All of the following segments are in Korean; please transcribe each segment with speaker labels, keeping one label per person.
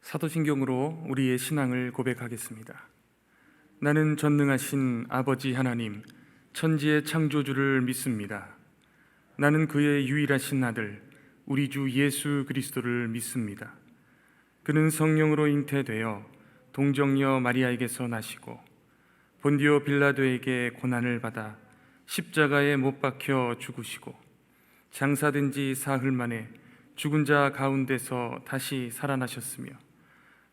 Speaker 1: 사도신경으로 우리의 신앙을 고백하겠습니다. 나는 전능하신 아버지 하나님, 천지의 창조주를 믿습니다. 나는 그의 유일하신 아들, 우리 주 예수 그리스도를 믿습니다. 그는 성령으로 잉태되어 동정녀 마리아에게서 나시고 본디오 빌라도에게 고난을 받아 십자가에 못 박혀 죽으시고 장사된 지 사흘 만에 죽은 자 가운데서 다시 살아나셨으며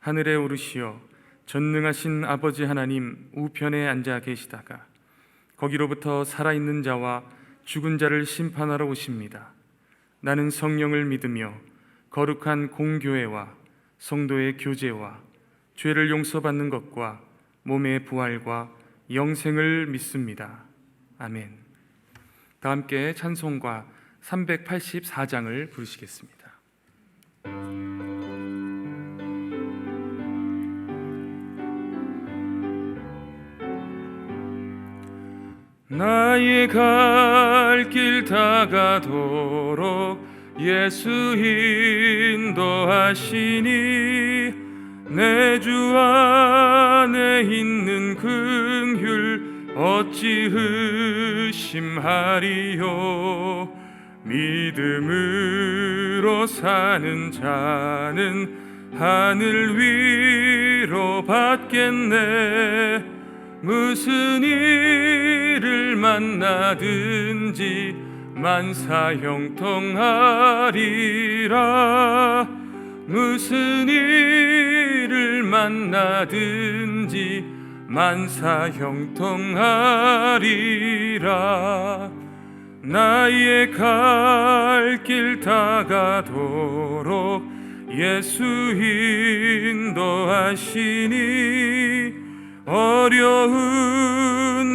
Speaker 1: 하늘에 오르시어 전능하신 아버지 하나님 우편에 앉아 계시다가 거기로부터 살아있는 자와 죽은 자를 심판하러 오십니다. 나는 성령을 믿으며 거룩한 공교회와 성도의 교제와 죄를 용서받는 것과 몸의 부활과 영생을 믿습니다. 아멘. 다 함께 찬송가 384장을 부르시겠습니다. 나의 갈 길 다가도록 예수 인도하시니 내 주 안에 있는 긍휼 어찌 의심하리요. 믿음으로 사는 자는 하늘 위로 받겠네. 무슨 일을 만나든지 만사형통하리라. 무슨 일을 만나든지 만사형통하리라. 나의 갈 길 다가도록 예수 인도하시니 어려운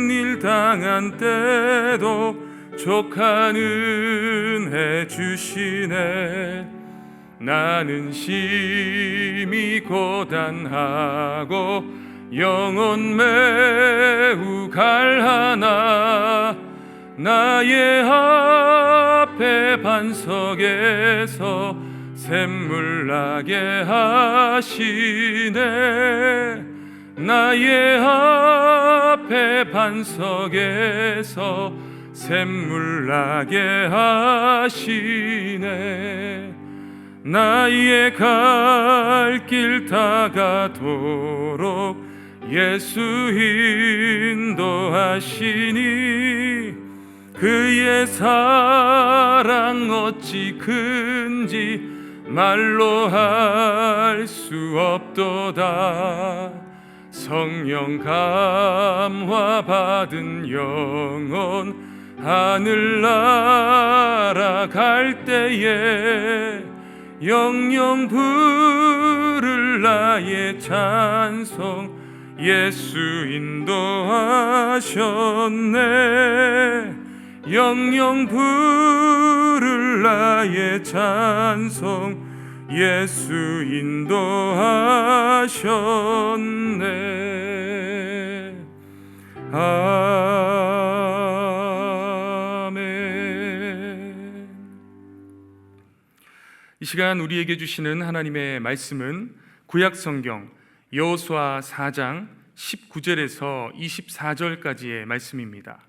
Speaker 1: 일 당한 때도 족한 은혜 주시네. 나는 심히 고단하고 영혼 매우 갈하나 나의 앞에 반석에서 샘물 나게 하시네. 나의 앞에 반석에서 샘물 나게 하시네. 나의 갈 길 다가도록 예수 인도하시니 그의 사랑 어찌 큰지 말로 할 수 없도다. 성령 감화 받은 영혼 하늘 날아갈 때에 영영 부를 나의 찬송 예수 인도하셨네. 영영 부를 나의 찬송 예수 인도하셨네. 아멘. 이 시간 우리에게 주시는 하나님의 말씀은 구약성경 여호수아 4장 19절에서 24절까지의 말씀입니다.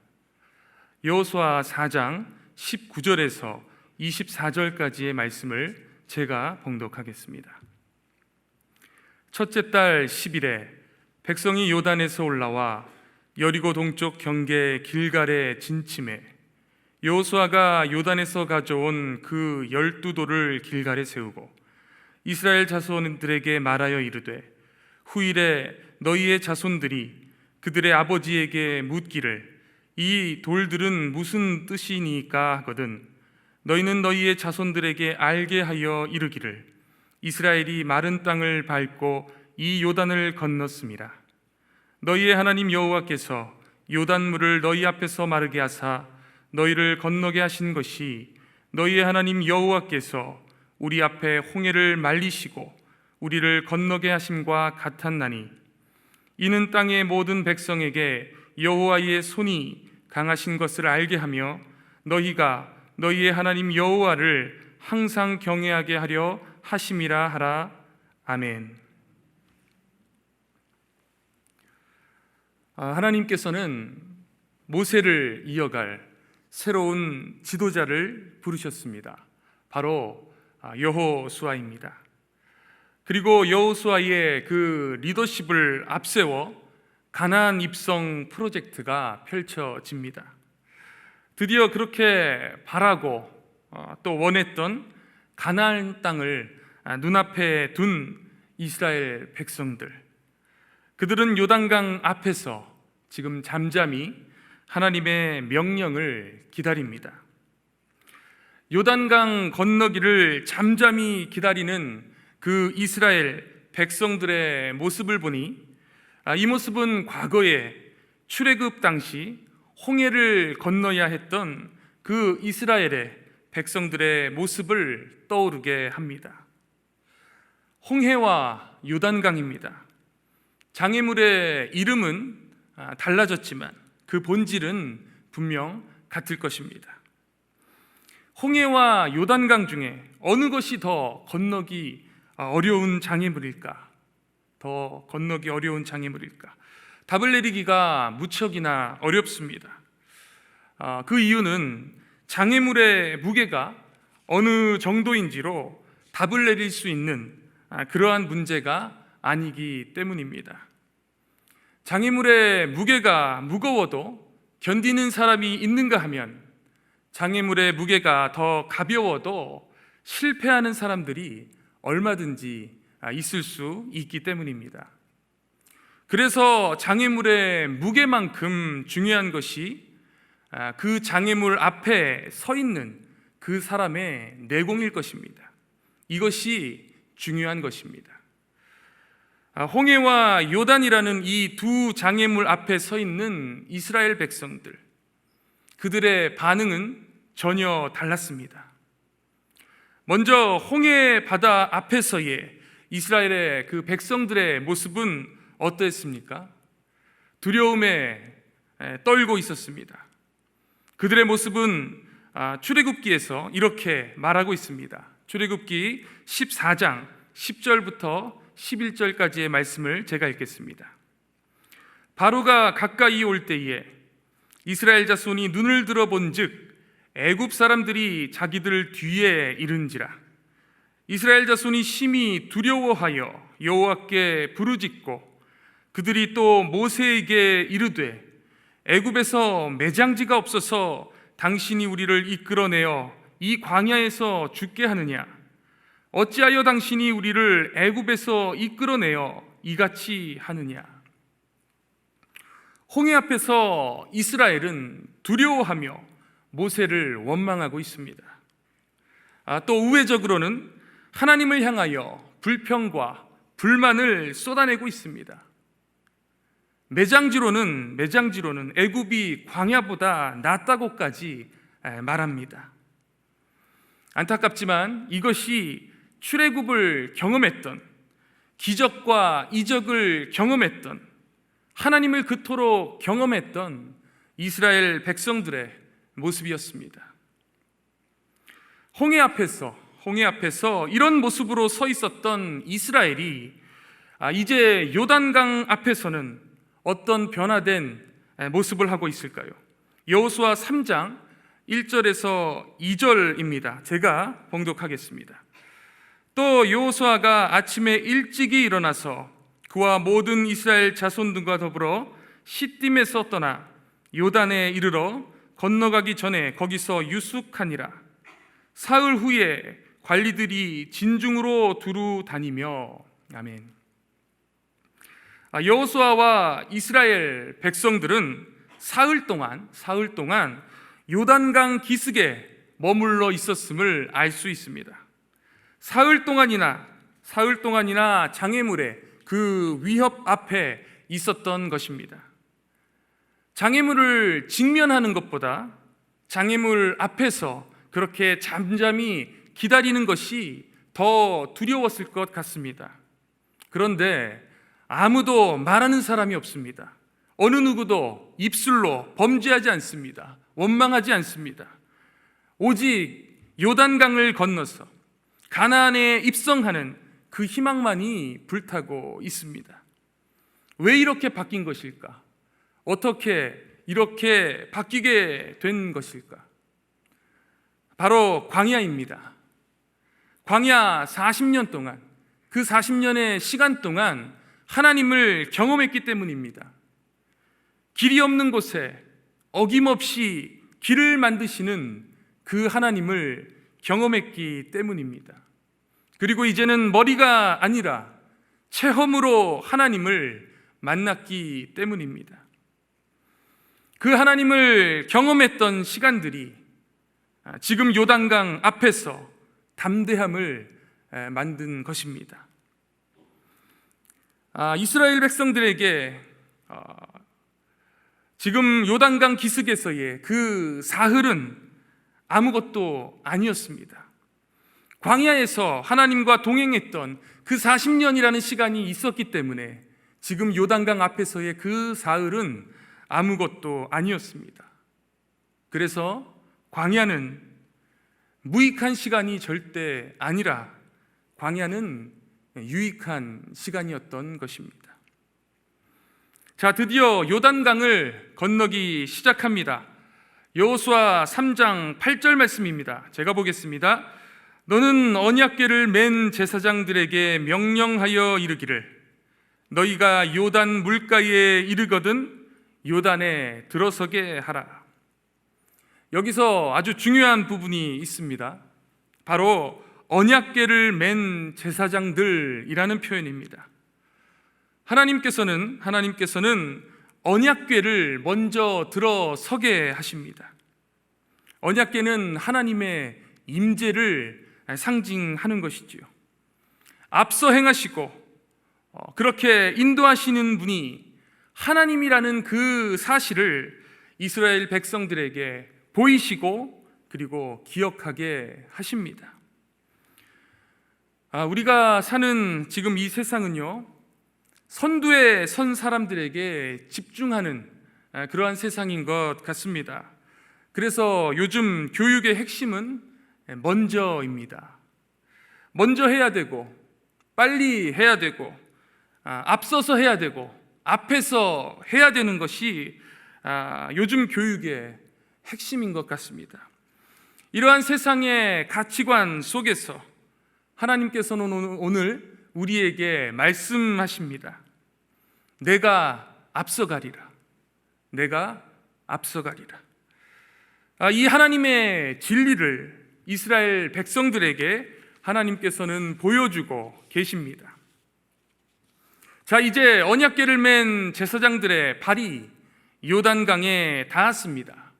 Speaker 1: 여호수아 4장 19절에서 24절까지의 말씀을 제가 봉독하겠습니다. 첫째 달 10일에 백성이 요단에서 올라와 여리고 동쪽 경계 길갈에 진침해 여호수아가 요단에서 가져온 그 12돌을 길갈에 세우고 이스라엘 자손들에게 말하여 이르되 후일에 너희의 자손들이 그들의 아버지에게 묻기를 이 돌들은 무슨 뜻이니까 하거든 너희는 너희의 자손들에게 알게 하여 이르기를 이스라엘이 마른 땅을 밟고 이 요단을 건넜습니다. 너희의 하나님 여호와께서 요단물을 너희 앞에서 마르게 하사 너희를 건너게 하신 것이 너희의 하나님 여호와께서 우리 앞에 홍해를 말리시고 우리를 건너게 하심과 같았나니 이는 땅의 모든 백성에게 여호와의 손이 강하신 것을 알게 하며 너희가 너희의 하나님 여호와를 항상 경외하게 하려 하심이라 하라. 아멘. 하나님께서는 모세를 이어갈 새로운 지도자를 부르셨습니다. 바로 여호수아입니다. 그리고 여호수아의 그 리더십을 앞세워 가나안 입성 프로젝트가 펼쳐집니다. 드디어 그렇게 바라고 또 원했던 가나안 땅을 눈앞에 둔 이스라엘 백성들, 그들은 요단강 앞에서 지금 잠잠히 하나님의 명령을 기다립니다. 요단강 건너기를 잠잠히 기다리는 그 이스라엘 백성들의 모습을 보니 이 모습은 과거에 출애굽 당시 홍해를 건너야 했던 그 이스라엘의 백성들의 모습을 떠오르게 합니다. 홍해와 요단강입니다. 장애물의 이름은 달라졌지만 그 본질은 분명 같을 것입니다. 홍해와 요단강 중에 어느 것이 더 건너기 어려운 장애물일까? 더 건너기 어려운 장애물일까? 답을 내리기가 무척이나 어렵습니다. 그 이유는 장애물의 무게가 어느 정도인지로 답을 내릴 수 있는 그러한 문제가 아니기 때문입니다. 장애물의 무게가 무거워도 견디는 사람이 있는가 하면 장애물의 무게가 더 가벼워도 실패하는 사람들이 얼마든지 있을 수 있기 때문입니다. 그래서 장애물의 무게만큼 중요한 것이 그 장애물 앞에 서 있는 그 사람의 내공일 것입니다. 이것이 중요한 것입니다. 홍해와 요단이라는 이 두 장애물 앞에 서 있는 이스라엘 백성들, 그들의 반응은 전혀 달랐습니다. 먼저 홍해 바다 앞에서의 이스라엘의 그 백성들의 모습은 어떠했습니까? 두려움에 떨고 있었습니다. 그들의 모습은 출애굽기에서 이렇게 말하고 있습니다. 출애굽기 14장 10절부터 11절까지의 말씀을 제가 읽겠습니다. 바로가 가까이 올 때에 이스라엘 자손이 눈을 들어본즉 애굽 사람들이 자기들 뒤에 이른지라. 이스라엘 자손이 심히 두려워하여 여호와께 부르짖고 그들이 또 모세에게 이르되 애굽에서 매장지가 없어서 당신이 우리를 이끌어내어 이 광야에서 죽게 하느냐? 어찌하여 당신이 우리를 애굽에서 이끌어내어 이같이 하느냐? 홍해 앞에서 이스라엘은 두려워하며 모세를 원망하고 있습니다. 또 우회적으로는 하나님을 향하여 불평과 불만을 쏟아내고 있습니다. 매장지로는 애굽이 광야보다 낫다고까지 말합니다. 안타깝지만 이것이 출애굽을 경험했던, 기적과 이적을 경험했던, 하나님을 그토록 경험했던 이스라엘 백성들의 모습이었습니다. 홍해 앞에서 이런 모습으로 서 있었던 이스라엘이 이제 요단강 앞에서는 어떤 변화된 모습을 하고 있을까요? 여호수아 3장 1절에서 2절입니다. 제가 봉독하겠습니다. 또 여호수아가 아침에 일찍이 일어나서 그와 모든 이스라엘 자손들과 더불어 시딤에서 떠나 요단에 이르러 건너가기 전에 거기서 유숙하니라. 사흘 후에 관리들이 진중으로 두루 다니며. 아멘. 여호수아와 이스라엘 백성들은 사흘 동안 요단강 기슭에 머물러 있었음을 알 수 있습니다. 사흘 동안이나 장애물의 그 위협 앞에 있었던 것입니다. 장애물을 직면하는 것보다 장애물 앞에서 그렇게 잠잠히 기다리는 것이 더 두려웠을 것 같습니다. 그런데 아무도 말하는 사람이 없습니다. 어느 누구도 입술로 범죄하지 않습니다. 원망하지 않습니다. 오직 요단강을 건너서 가나안에 입성하는 그 희망만이 불타고 있습니다. 왜 이렇게 바뀐 것일까? 어떻게 이렇게 바뀌게 된 것일까? 바로 광야입니다. 광야 40년 동안, 그 40년의 시간 동안 하나님을 경험했기 때문입니다. 길이 없는 곳에 어김없이 길을 만드시는 그 하나님을 경험했기 때문입니다. 그리고 이제는 머리가 아니라 체험으로 하나님을 만났기 때문입니다. 그 하나님을 경험했던 시간들이 지금 요단강 앞에서 담대함을 만든 것입니다. 이스라엘 백성들에게 지금 요단강 기슭에서의 그 사흘은 아무것도 아니었습니다. 광야에서 하나님과 동행했던 그 40년이라는 시간이 있었기 때문에 지금 요단강 앞에서의 그 사흘은 아무것도 아니었습니다. 그래서 광야는 무익한 시간이 절대 아니라 광야는 유익한 시간이었던 것입니다. 자, 드디어 요단강을 건너기 시작합니다. 여호수아 3장 8절 말씀입니다. 제가 보겠습니다. 너는 언약궤를 맨 제사장들에게 명령하여 이르기를 너희가 요단 물가에 이르거든 요단에 들어서게 하라. 여기서 아주 중요한 부분이 있습니다. 바로 언약궤를 맨 제사장들이라는 표현입니다. 하나님께서는 언약궤를 먼저 들어서게 하십니다. 언약궤는 하나님의 임재를 상징하는 것이지요. 앞서 행하시고 그렇게 인도하시는 분이 하나님이라는 그 사실을 이스라엘 백성들에게 보이시고 그리고 기억하게 하십니다. 우리가 사는 지금 이 세상은요, 선두에 선 사람들에게 집중하는 그러한 세상인 것 같습니다. 그래서 요즘 교육의 핵심은 먼저입니다. 먼저 해야 되고 빨리 해야 되고 앞서서 해야 되고 앞에서 해야 되는 것이 요즘 교육의 핵심인 것 같습니다. 이러한 세상의 가치관 속에서 하나님께서는 오늘 우리에게 말씀하십니다. 내가 앞서가리라. 내가 앞서가리라. 이 하나님의 진리를 이스라엘 백성들에게 하나님께서는 보여주고 계십니다. 자, 이제 언약궤를 맨 제사장들의 발이 요단강에 닿았습니다.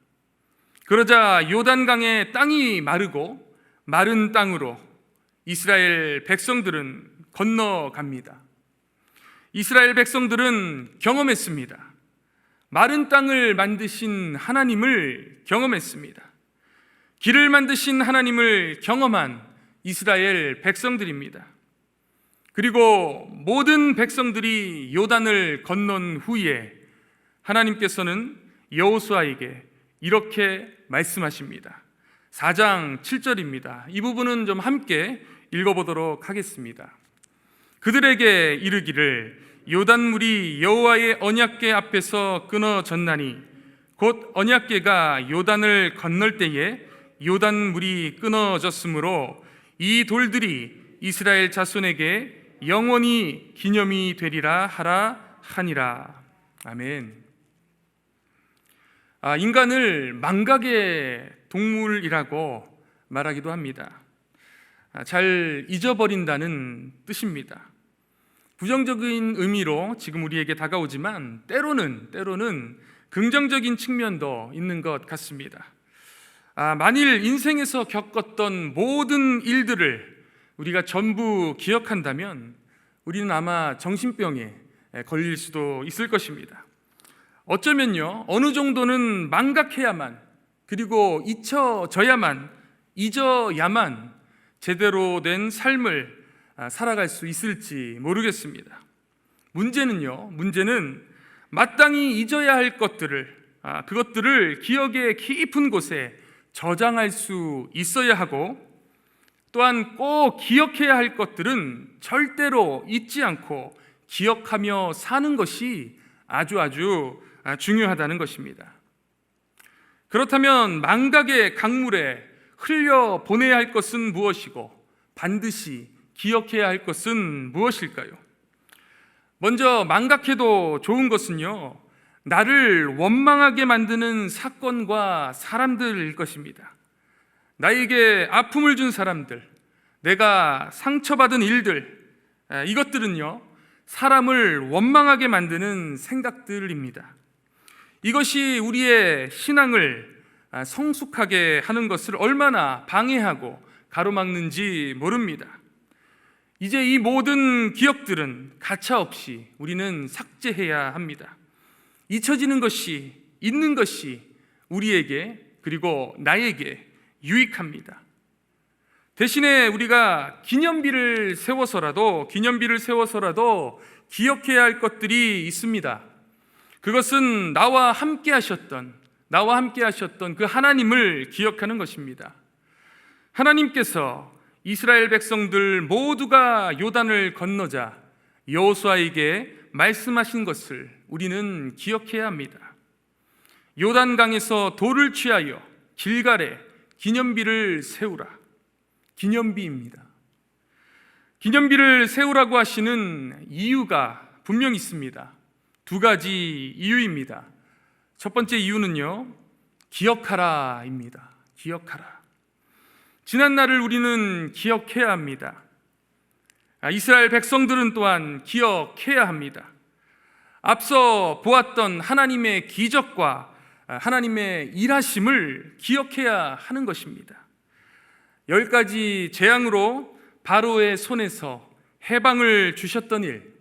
Speaker 1: 그러자 요단강의 땅이 마르고 마른 땅으로 이스라엘 백성들은 건너갑니다. 이스라엘 백성들은 경험했습니다. 마른 땅을 만드신 하나님을 경험했습니다. 길을 만드신 하나님을 경험한 이스라엘 백성들입니다. 그리고 모든 백성들이 요단을 건넌 후에 하나님께서는 여호수아에게 이렇게 말씀하십니다. 4장 7절입니다. 이 부분은 좀 함께 읽어보도록 하겠습니다. 그들에게 이르기를 요단물이 여호와의 언약궤 앞에서 끊어졌나니 곧 언약궤가 요단을 건널 때에 요단물이 끊어졌으므로 이 돌들이 이스라엘 자손에게 영원히 기념이 되리라 하라 하니라. 아멘. 인간을 망각의 동물이라고 말하기도 합니다. 잘 잊어버린다는 뜻입니다. 부정적인 의미로 지금 우리에게 다가오지만 때로는 긍정적인 측면도 있는 것 같습니다. 만일 인생에서 겪었던 모든 일들을 우리가 전부 기억한다면 우리는 아마 정신병에 걸릴 수도 있을 것입니다. 어쩌면요, 어느 정도는 망각해야만, 그리고 잊어야만 제대로 된 삶을 살아갈 수 있을지 모르겠습니다. 문제는 마땅히 잊어야 할 그것들을 기억의 깊은 곳에 저장할 수 있어야 하고 또한 꼭 기억해야 할 것들은 절대로 잊지 않고 기억하며 사는 것이 아주 중요하다는 것입니다. 그렇다면 망각의 강물에 흘려 보내야 할 것은 무엇이고 반드시 기억해야 할 것은 무엇일까요? 먼저 망각해도 좋은 것은요, 나를 원망하게 만드는 사건과 사람들일 것입니다. 나에게 아픔을 준 사람들, 내가 상처받은 일들, 이것들은요, 사람을 원망하게 만드는 생각들입니다. 이것이 우리의 신앙을 성숙하게 하는 것을 얼마나 방해하고 가로막는지 모릅니다. 이제 이 모든 기억들은 가차없이 우리는 삭제해야 합니다. 잊혀지는 것이, 잊는 것이 우리에게 그리고 나에게 유익합니다. 대신에 우리가 기념비를 세워서라도 기억해야 할 것들이 있습니다. 그것은 나와 함께 하셨던 그 하나님을 기억하는 것입니다. 하나님께서 이스라엘 백성들 모두가 요단을 건너자 여호수아에게 말씀하신 것을 우리는 기억해야 합니다. 요단강에서 돌을 취하여 길갈에 기념비를 세우라. 기념비입니다. 기념비를 세우라고 하시는 이유가 분명히 있습니다. 두 가지 이유입니다. 첫 번째 이유는요, 기억하라입니다. 기억하라. 지난 날을 우리는 기억해야 합니다. 이스라엘 백성들은 또한 기억해야 합니다. 앞서 보았던 하나님의 기적과 하나님의 일하심을 기억해야 하는 것입니다. 10가지 재앙으로 바로의 손에서 해방을 주셨던 일,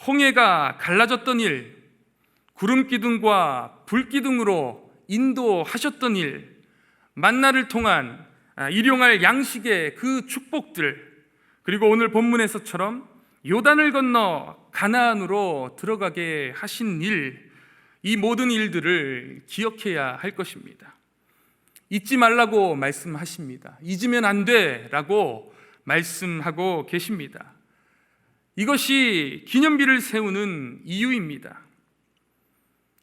Speaker 1: 홍해가 갈라졌던 일, 구름 기둥과 불 기둥으로 인도하셨던 일, 만나를 통한 일용할 양식의 그 축복들, 그리고 오늘 본문에서처럼 요단을 건너 가나안으로 들어가게 하신 일, 이 모든 일들을 기억해야 할 것입니다. 잊지 말라고 말씀하십니다. 잊으면 안 돼라고 말씀하고 계십니다. 이것이 기념비를 세우는 이유입니다.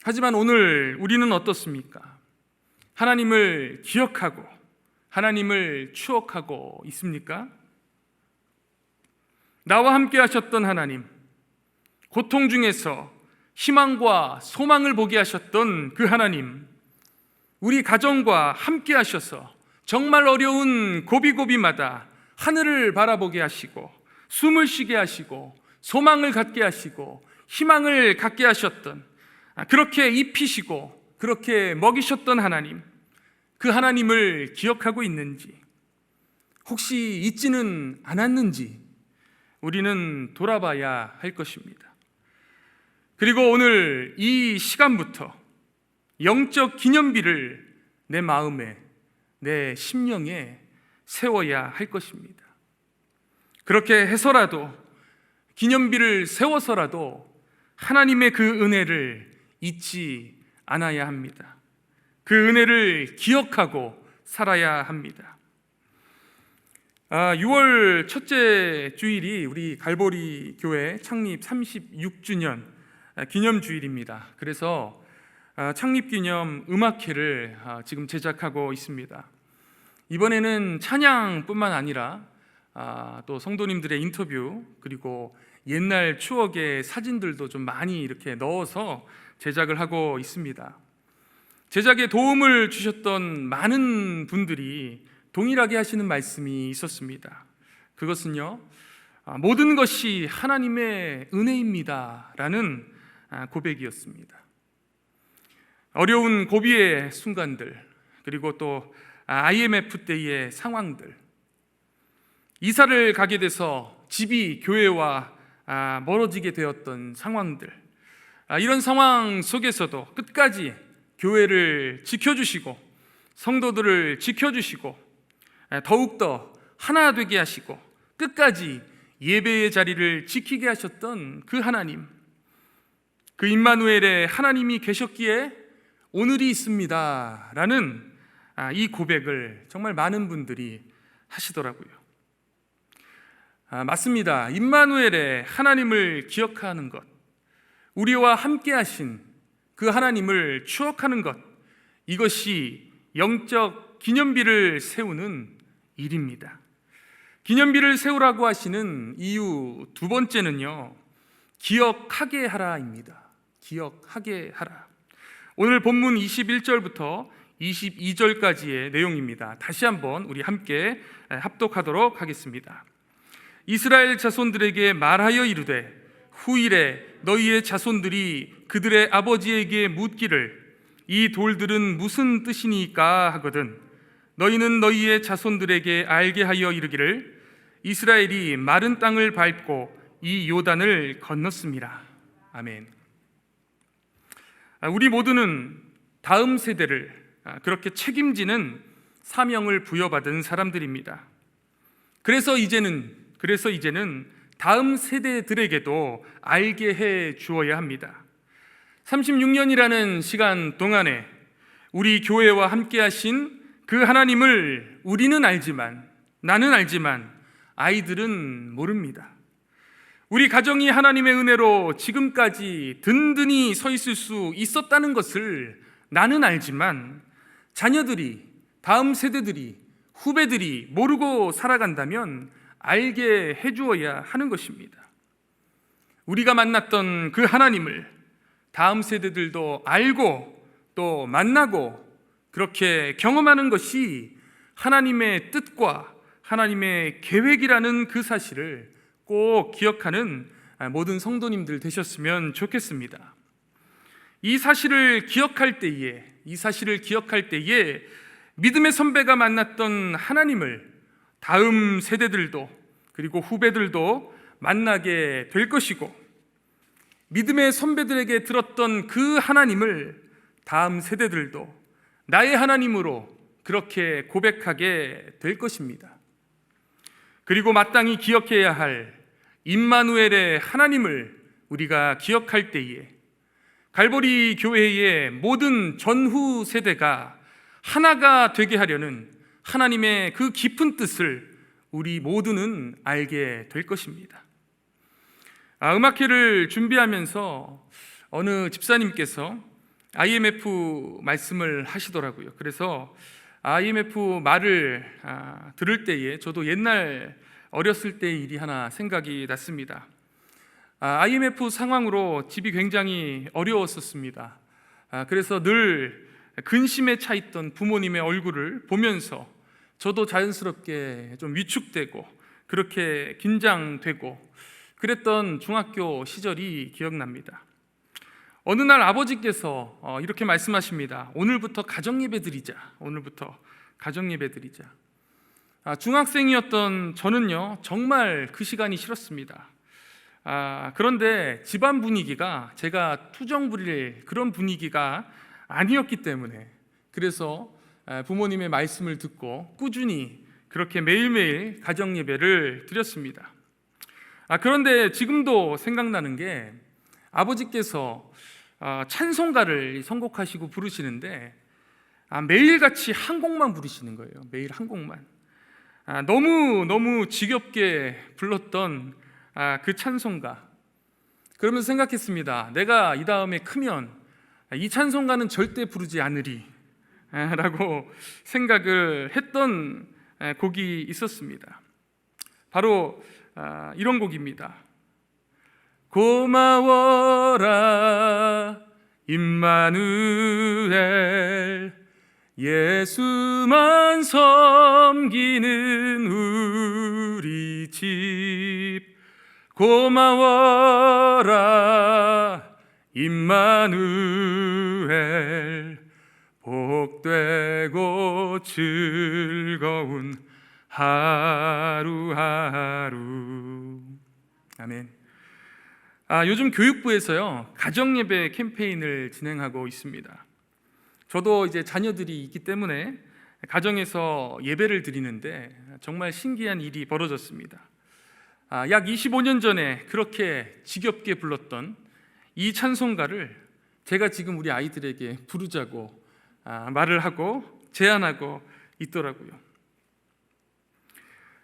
Speaker 1: 하지만 오늘 우리는 어떻습니까? 하나님을 기억하고 하나님을 추억하고 있습니까? 나와 함께 하셨던 하나님, 고통 중에서 희망과 소망을 보게 하셨던 그 하나님, 우리 가정과 함께 하셔서 정말 어려운 고비고비마다 하늘을 바라보게 하시고 숨을 쉬게 하시고 소망을 갖게 하시고 희망을 갖게 하셨던, 그렇게 입히시고 그렇게 먹이셨던 하나님, 그 하나님을 기억하고 있는지, 혹시 잊지는 않았는지 우리는 돌아봐야 할 것입니다. 그리고 오늘 이 시간부터 영적 기념비를 내 마음에, 내 심령에 세워야 할 것입니다. 그렇게 해서라도, 기념비를 세워서라도 하나님의 그 은혜를 잊지 않아야 합니다. 그 은혜를 기억하고 살아야 합니다. 6월 첫째 주일이 우리 갈보리 교회 창립 36주년 기념주일입니다. 그래서 창립기념 음악회를 지금 제작하고 있습니다. 이번에는 찬양뿐만 아니라 또 성도님들의 인터뷰, 그리고 옛날 추억의 사진들도 좀 많이 이렇게 넣어서 제작을 하고 있습니다. 제작에 도움을 주셨던 많은 분들이 동일하게 하시는 말씀이 있었습니다. 그것은요, 모든 것이 하나님의 은혜입니다 라는 고백이었습니다. 어려운 고비의 순간들, 그리고 또 IMF 때의 상황들, 이사를 가게 돼서 집이 교회와 멀어지게 되었던 상황들, 이런 상황 속에서도 끝까지 교회를 지켜주시고 성도들을 지켜주시고 더욱더 하나 되게 하시고 끝까지 예배의 자리를 지키게 하셨던 그 하나님, 그 임마누엘의 하나님이 계셨기에 오늘이 있습니다 라는 이 고백을 정말 많은 분들이 하시더라고요. 맞습니다. 임마누엘의 하나님을 기억하는 것, 우리와 함께 하신 그 하나님을 추억하는 것, 이것이 영적 기념비를 세우는 일입니다. 기념비를 세우라고 하시는 이유 두 번째는요, 기억하게 하라입니다. 기억하게 하라. 오늘 본문 21절부터 22절까지의 내용입니다. 다시 한번 우리 함께 합독하도록 하겠습니다. 이스라엘 자손들에게 말하여 이르되 후일에 너희의 자손들이 그들의 아버지에게 묻기를 이 돌들은 무슨 뜻이니까 하거든 너희는 너희의 자손들에게 알게 하여 이르기를 이스라엘이 마른 땅을 밟고 이 요단을 건넜습니다. 아멘. 우리 모두는 다음 세대를 그렇게 책임지는 사명을 부여받은 사람들입니다. 그래서 이제는 다음 세대들에게도 알게 해 주어야 합니다. 36년이라는 시간 동안에 우리 교회와 함께 하신 그 하나님을 우리는 알지만, 나는 알지만 아이들은 모릅니다. 우리 가정이 하나님의 은혜로 지금까지 든든히 서 있을 수 있었다는 것을 나는 알지만 자녀들이, 다음 세대들이, 후배들이 모르고 살아간다면 알게 해주어야 하는 것입니다. 우리가 만났던 그 하나님을 다음 세대들도 알고 또 만나고 그렇게 경험하는 것이 하나님의 뜻과 하나님의 계획이라는 그 사실을 꼭 기억하는 모든 성도님들 되셨으면 좋겠습니다. 이 사실을 기억할 때에 믿음의 선배가 만났던 하나님을 다음 세대들도 그리고 후배들도 만나게 될 것이고, 믿음의 선배들에게 들었던 그 하나님을 다음 세대들도 나의 하나님으로 그렇게 고백하게 될 것입니다. 그리고 마땅히 기억해야 할 임마누엘의 하나님을 우리가 기억할 때에 갈보리 교회의 모든 전후 세대가 하나가 되게 하려는 하나님의 그 깊은 뜻을 우리 모두는 알게 될 것입니다. 음악회를 준비하면서 어느 집사님께서 IMF 말씀을 하시더라고요. 그래서 IMF 말을 들을 때에 저도 옛날 어렸을 때의 일이 하나 생각이 났습니다. IMF 상황으로 집이 굉장히 어려웠었습니다. 그래서 늘 근심에 차 있던 부모님의 얼굴을 보면서 저도 자연스럽게 좀 위축되고 그렇게 긴장되고 그랬던 중학교 시절이 기억납니다. 어느 날 아버지께서 이렇게 말씀하십니다. 오늘부터 가정예배 드리자. 중학생이었던 저는요 정말 그 시간이 싫었습니다. 그런데 집안 분위기가 제가 투정 부릴 그런 분위기가 아니었기 때문에, 그래서 부모님의 말씀을 듣고 꾸준히 그렇게 매일매일 가정예배를 드렸습니다. 그런데 지금도 생각나는 게 아버지께서 찬송가를 선곡하시고 부르시는데 매일같이 한 곡만 부르시는 거예요. 매일 한 곡만. 너무 지겹게 불렀던 그 찬송가. 그러면서 생각했습니다. 내가 이 다음에 크면 이 찬송가는 절대 부르지 않으리 라고 생각을 했던 곡이 있었습니다. 바로 이런 곡입니다. 고마워라 임마누엘 예수만 섬기는 우리 집. 고마워라 임마누엘 복되고 즐거운 하루하루. 아멘. 요즘 교육부에서요 가정예배 캠페인을 진행하고 있습니다. 저도 이제 자녀들이 있기 때문에 가정에서 예배를 드리는데 정말 신기한 일이 벌어졌습니다. 약 25년 전에 그렇게 지겹게 불렀던 이 찬송가를 제가 지금 우리 아이들에게 부르자고 말을 하고 제안하고 있더라고요.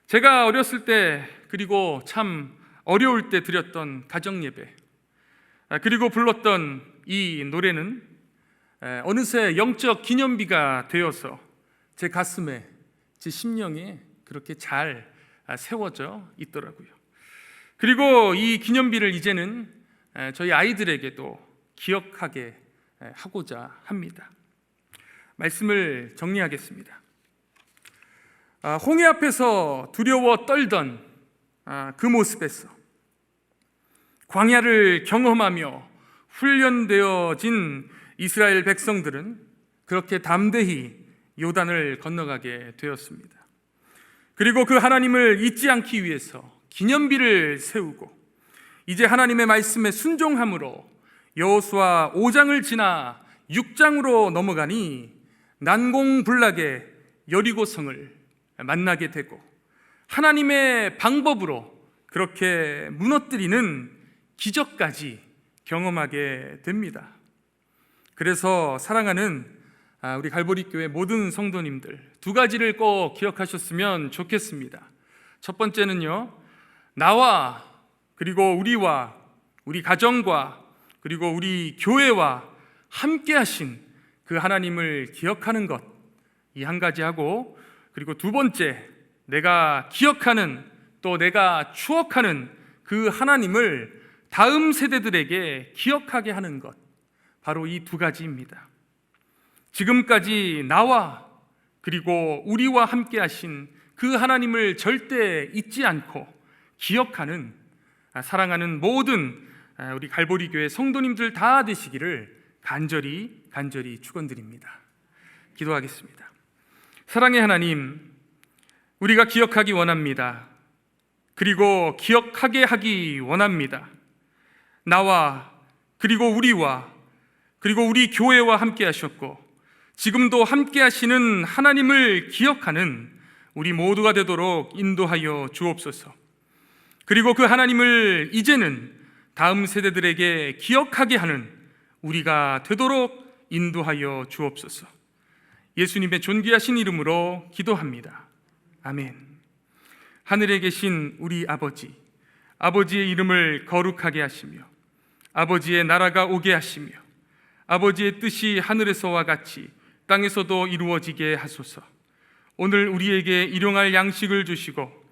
Speaker 1: 제가 어렸을 때 그리고 참 어려울 때 드렸던 가정예배, 그리고 불렀던 이 노래는 어느새 영적 기념비가 되어서 제 가슴에, 제 심령에 그렇게 잘 세워져 있더라고요. 그리고 이 기념비를 이제는 저희 아이들에게도 기억하게 하고자 합니다. 말씀을 정리하겠습니다. 홍해 앞에서 두려워 떨던 그 모습에서 광야를 경험하며 훈련되어진 이스라엘 백성들은 그렇게 담대히 요단을 건너가게 되었습니다. 그리고 그 하나님을 잊지 않기 위해서 기념비를 세우고 이제 하나님의 말씀에 순종함으로 여호수아 5장을 지나 6장으로 넘어가니 난공불락의 여리고성을 만나게 되고 하나님의 방법으로 그렇게 무너뜨리는 기적까지 경험하게 됩니다. 그래서 사랑하는 우리 갈보리 교회 모든 성도님들, 두 가지를 꼭 기억하셨으면 좋겠습니다. 첫 번째는요, 나와 그리고 우리와 우리 가정과 그리고 우리 교회와 함께 하신 그 하나님을 기억하는 것, 이 한 가지 하고, 그리고 두 번째, 내가 기억하는 또 내가 추억하는 그 하나님을 다음 세대들에게 기억하게 하는 것, 바로 이 두 가지입니다. 지금까지 나와 그리고 우리와 함께 하신 그 하나님을 절대 잊지 않고 기억하는, 사랑하는 모든 우리 갈보리 교회 성도님들 다 되시기를 간절히 축원드립니다. 기도하겠습니다. 사랑의 하나님, 우리가 기억하기 원합니다. 그리고 기억하게 하기 원합니다. 나와 그리고 우리와 그리고 우리 교회와 함께 하셨고 지금도 함께 하시는 하나님을 기억하는 우리 모두가 되도록 인도하여 주옵소서. 그리고 그 하나님을 이제는 다음 세대들에게 기억하게 하는 우리가 되도록 인도하여 주옵소서. 예수님의 존귀하신 이름으로 기도합니다. 아멘. 하늘에 계신 우리 아버지, 아버지의 이름을 거룩하게 하시며 아버지의 나라가 오게 하시며 아버지의 뜻이 하늘에서와 같이 땅에서도 이루어지게 하소서. 오늘 우리에게 일용할 양식을 주시고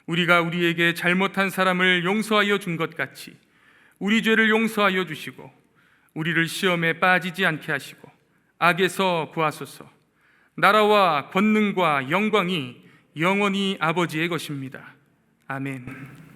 Speaker 1: 우리가 우리에게 잘못한 사람을 용서하여 준 것 같이 우리 죄를 용서하여 주시고 우리를 시험에 빠지지 않게 하시고 악에서 구하소서. 나라와 권능과 영광이 영원히 아버지의 것입니다. 아멘.